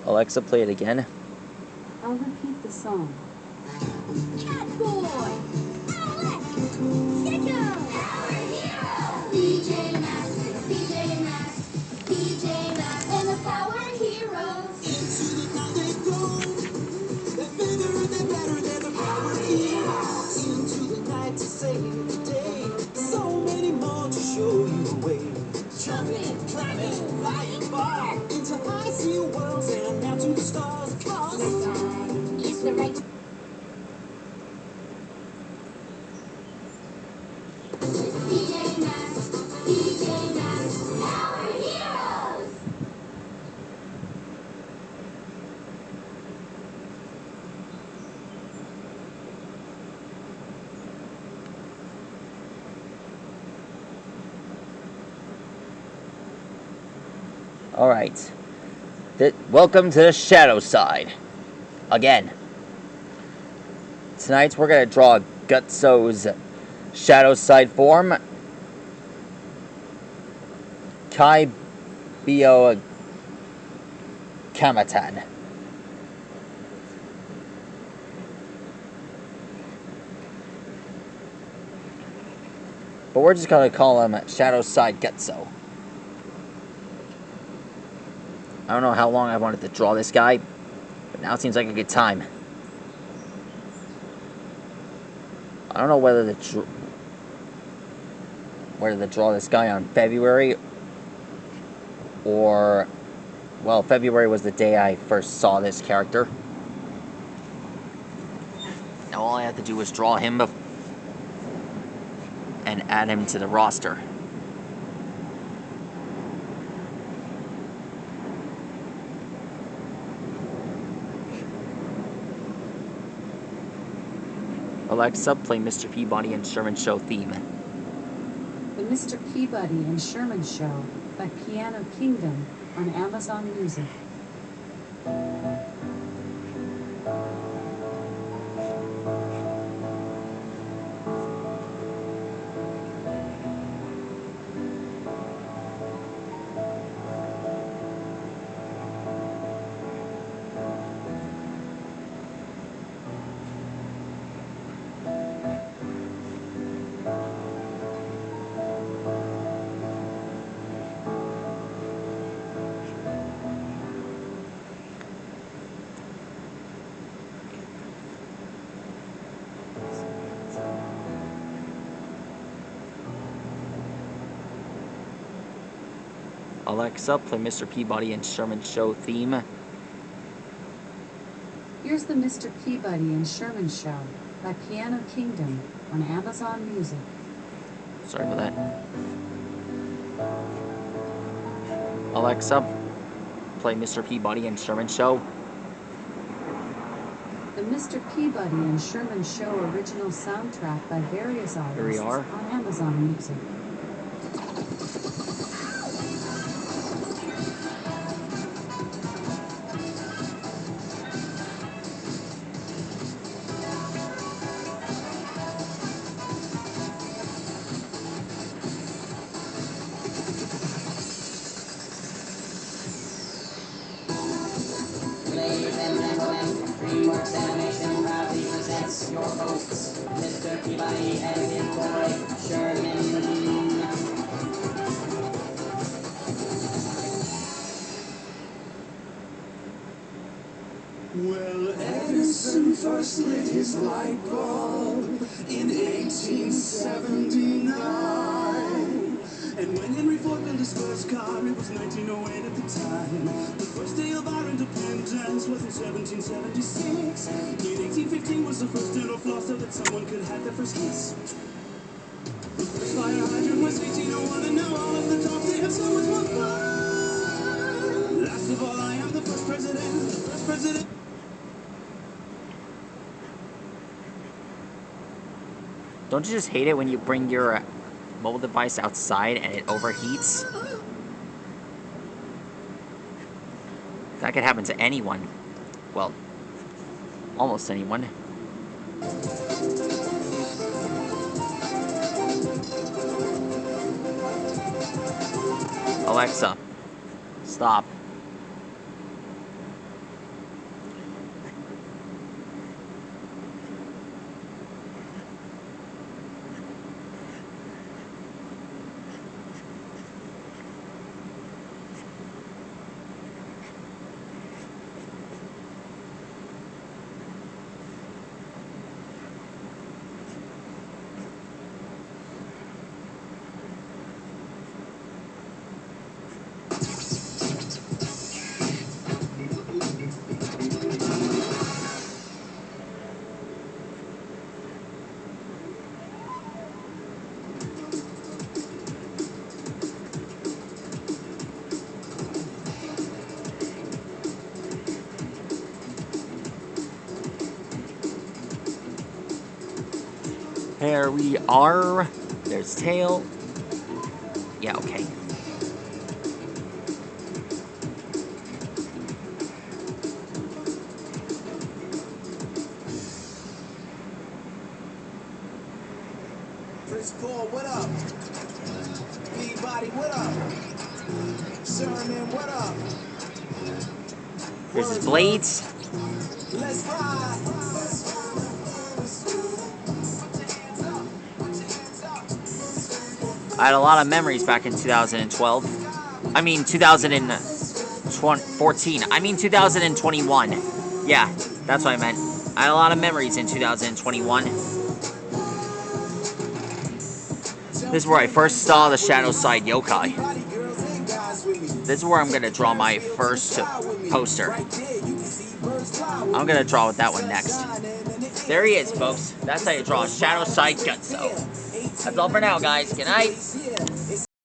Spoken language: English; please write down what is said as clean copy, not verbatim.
Alexa, play it again. I'll repeat the song. Catboy! Alex! Gecko! Our heroes! DJ Masks, DJ Masks, DJ Masks, and the Power Heroes! Into the night they go. They're bigger, they're better, they're the Power Heroes. Into the night to save the day. So many more to show you the way. Jumping, climbing, flying far into icy worlds and out to the stars. Cause It's the right DJ Masks, DJ Masks, Power Heroes! Alright. Welcome to the shadowside. Again. Tonight we're going to draw Gutso's shadowside form. Kai Bio Kamatan. But we're just going to call him Shadowside Gutso. I don't know how long I wanted to draw this guy, but now it seems like a good time. I don't know whether to draw this guy on February or, well, February was the day I first saw this character. Now all I have to do is draw him and add him to the roster. Alexa, play Mr. Peabody and Sherman Show theme. The Mr. Peabody and Sherman Show by Piano Kingdom on Amazon Music. Alexa, play Mr. Peabody and Sherman Show theme. Here's the Mr. Peabody and Sherman Show by Piano Kingdom on Amazon Music. Sorry about that. Alexa, play Mr. Peabody and Sherman Show. The Mr. Peabody and Sherman Show original soundtrack by various artists Here we are. on Amazon Music. Ladies and gentlemen, DreamWorks Animation proudly presents your hosts, Mr. Peabody and his boy, Sherman. well, Edison first lit his light bulb in 1879. And when Henry Ford built his first car, it was 1908 at the time. The first day of our independence was in 1776. In 1815 was the first dental floss so that someone could have their first kiss. The first fire hydrant was 1801, and now all of the jobs they have so much more fun. Last of all, I am the first president. Don't you just hate it when you bring your mobile device outside and it overheats? That could happen to anyone. Well, almost anyone. Alexa, stop. Here we are. There's tail. Yeah, okay. Chris Paul, what up? Peabody, what up? Sherman, what up? There's his blades. Let's ride. I had a lot of memories back in 2012. I mean 2014. I mean 2021. Yeah, that's what I meant. I had a lot of memories in 2021. This is where I first saw the shadowside yokai. This is where I'm gonna draw my first poster. I'm gonna draw with that one next. There he is, folks. That's how you draw a shadowside gutso. That's all for now, guys. Good night.